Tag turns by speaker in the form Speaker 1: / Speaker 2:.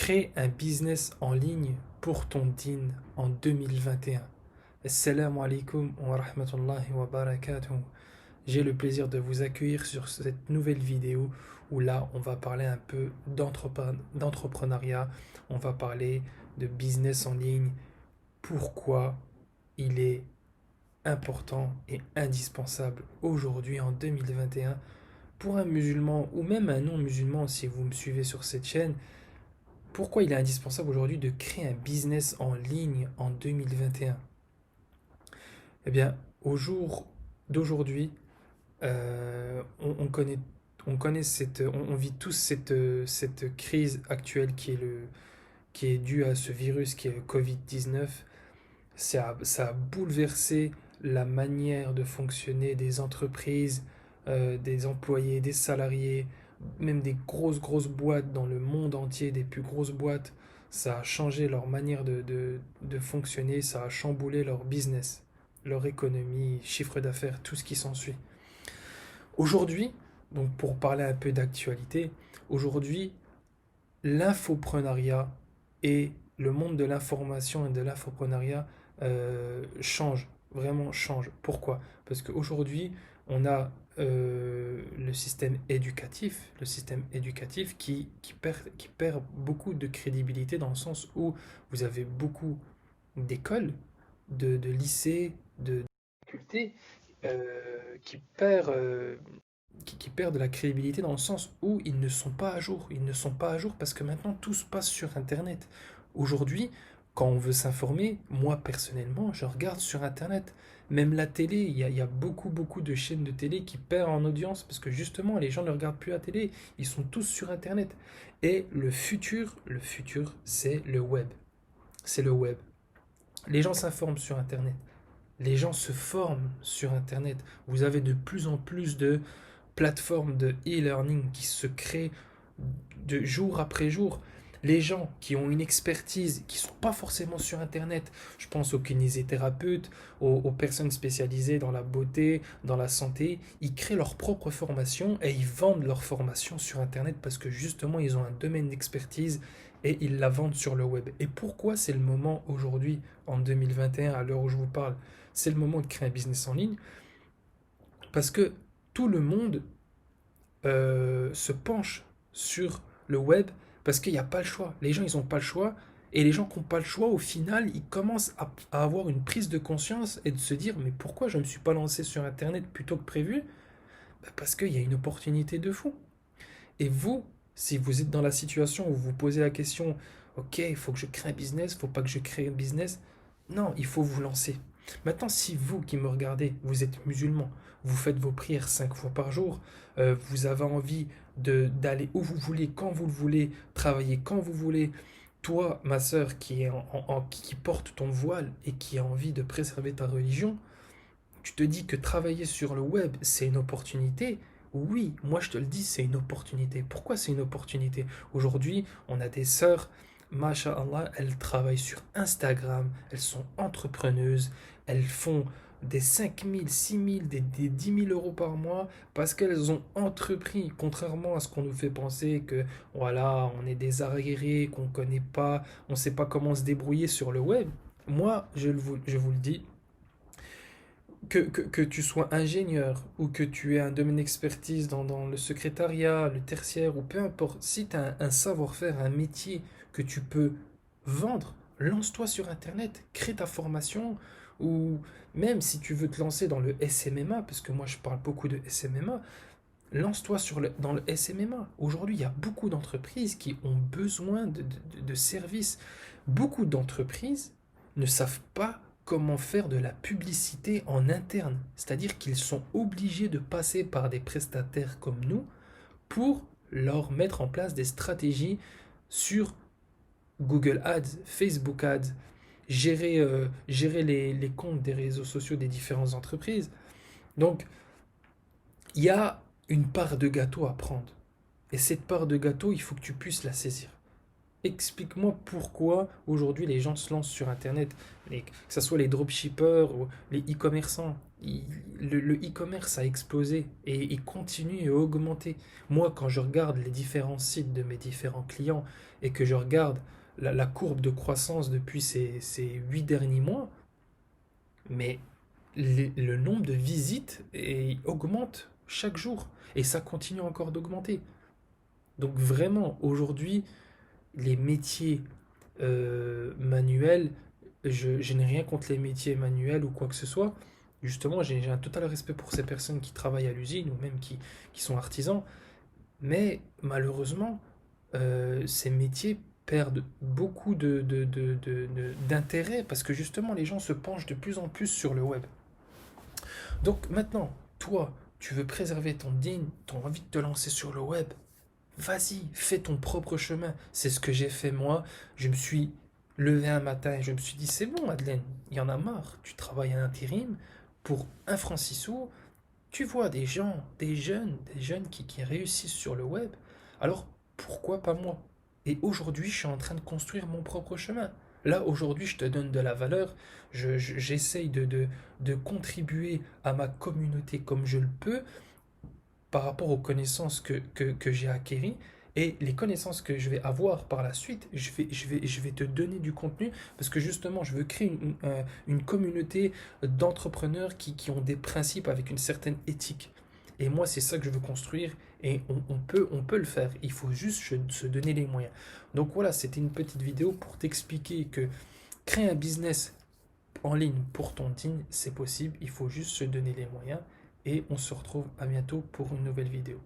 Speaker 1: Crée un business en ligne pour ton din en 2021. Assalamu alaikum wa rahmatullahi wa barakatuh. J'ai le plaisir de vous accueillir sur cette nouvelle vidéo où là on va parler un peu d'entrepreneuriat, on va parler de business en ligne, pourquoi il est important et indispensable aujourd'hui en 2021 pour un musulman ou même un non-musulman si vous me suivez sur cette chaîne. Pourquoi il est indispensable aujourd'hui de créer un business en ligne en 2021? Eh bien, au jour d'aujourd'hui, on connaît on vit tous cette crise actuelle qui est due à ce virus qui est le Covid-19. Ça a bouleversé la manière de fonctionner des entreprises, des employés, des salariés, même des grosses boîtes dans le monde entier, des plus grosses boîtes. Ça a changé leur manière de fonctionner, ça a chamboulé leur business, leur économie, chiffre d'affaires, tout ce qui s'ensuit. Aujourd'hui, donc pour parler un peu d'actualité, aujourd'hui, l'infoprenariat et le monde de l'information et de l'infoprenariat change, vraiment change. Pourquoi? Parce qu'aujourd'hui, on a le système éducatif qui perd beaucoup de crédibilité dans le sens où vous avez beaucoup d'écoles, de lycées, de facultés qui qui perdent de la crédibilité dans le sens où ils ne sont pas à jour. Ils ne sont pas à jour parce que maintenant tout se passe sur Internet. Aujourd'hui, quand on veut s'informer, moi personnellement, je regarde sur Internet. Même la télé, il y a beaucoup de chaînes de télé qui perdent en audience parce que justement, les gens ne regardent plus la télé. Ils sont tous sur Internet. Et le futur, c'est le web. C'est le web. Les gens s'informent sur Internet. Les gens se forment sur Internet. Vous avez de plus en plus de plateformes de e-learning qui se créent de jour après jour. Les gens qui ont une expertise, qui ne sont pas forcément sur Internet, je pense aux kinésithérapeutes, aux personnes spécialisées dans la beauté, dans la santé, ils créent leur propre formation et ils vendent leur formation sur Internet parce que justement ils ont un domaine d'expertise et ils la vendent sur le web. Et pourquoi c'est le moment aujourd'hui, en 2021, à l'heure où je vous parle, c'est le moment de créer un business en ligne? Parce que tout le monde se penche sur le web parce qu'il n'y a pas le choix. Les gens, ils n'ont pas le choix. Et les gens qui n'ont pas le choix, au final, ils commencent à avoir une prise de conscience et de se dire, mais pourquoi je ne me suis pas lancé sur Internet plutôt que prévu? Bah, parce qu'il y a une opportunité de fou. Et vous, si vous êtes dans la situation où vous vous posez la question, ok, il faut que je crée un business, il ne faut pas que je crée un business. Non, il faut vous lancer. Maintenant, si vous qui me regardez, vous êtes musulman, vous faites vos prières 5 fois par jour, vous avez envie d'aller où vous voulez, quand vous le voulez, travailler quand vous voulez, toi, ma sœur, qui porte ton voile et qui a envie de préserver ta religion, tu te dis que travailler sur le web, c'est une opportunité. Oui, moi je te le dis, c'est une opportunité. Pourquoi c'est une opportunité? Aujourd'hui, on a des sœurs, Masha'Allah, elles travaillent sur Instagram, elles sont entrepreneuses, elles font des 5 000, 6 000, des 10 000 € par mois parce qu'elles ont entrepris, contrairement à ce qu'on nous fait penser que voilà, on est des arriérés, qu'on ne connaît pas, on ne sait pas comment se débrouiller sur le web. Moi, je vous le dis, que tu sois ingénieur ou que tu aies un domaine d'expertise dans le secrétariat, le tertiaire ou peu importe, si tu as un savoir-faire, un métier que tu peux vendre, lance-toi sur Internet, crée ta formation ou même si tu veux te lancer dans le SMMA, parce que moi je parle beaucoup de SMMA, lance-toi dans le SMMA. Aujourd'hui, il y a beaucoup d'entreprises qui ont besoin de services. Beaucoup d'entreprises ne savent pas comment faire de la publicité en interne. C'est-à-dire qu'ils sont obligés de passer par des prestataires comme nous pour leur mettre en place des stratégies sur Google Ads, Facebook Ads, gérer les comptes des réseaux sociaux des différentes entreprises. Donc, il y a une part de gâteau à prendre. Et cette part de gâteau, il faut que tu puisses la saisir. Explique-moi pourquoi aujourd'hui les gens se lancent sur Internet, que ce soit les dropshippers ou les e-commerçants. il- le e-commerce a explosé et il continue à augmenter. Moi, quand je regarde les différents sites de mes différents clients et que je regarde la courbe de croissance depuis ces 8 derniers mois, mais le nombre de visites augmente chaque jour et ça continue encore d'augmenter. Donc vraiment, aujourd'hui, les métiers manuels, je n'ai rien contre les métiers manuels ou quoi que ce soit. Justement, j'ai un total respect pour ces personnes qui travaillent à l'usine ou même qui sont artisans. Mais malheureusement, ces métiers perdent beaucoup d'intérêt parce que justement, les gens se penchent de plus en plus sur le web. Donc maintenant, toi, tu veux préserver ton digne, tu as envie de te lancer sur le web, vas-y, fais ton propre chemin. C'est ce que j'ai fait moi. Je me suis levé un matin et je me suis dit, c'est bon, Madeleine, il y en a marre. Tu travailles à l'intérim pour 1 franc 6 sous. Tu vois des jeunes qui réussissent sur le web. Alors, pourquoi pas moi? Et aujourd'hui, je suis en train de construire mon propre chemin. Là, aujourd'hui, je te donne de la valeur. J'essaye de contribuer à ma communauté comme je le peux par rapport aux connaissances que j'ai acquéries et les connaissances que je vais avoir par la suite, je vais te donner du contenu parce que justement, je veux créer une communauté d'entrepreneurs qui ont des principes avec une certaine éthique. Et moi, c'est ça que je veux construire et on peut le faire. Il faut juste se donner les moyens. Donc voilà, c'était une petite vidéo pour t'expliquer que créer un business en ligne pour ton team, c'est possible. Il faut juste se donner les moyens et on se retrouve à bientôt pour une nouvelle vidéo.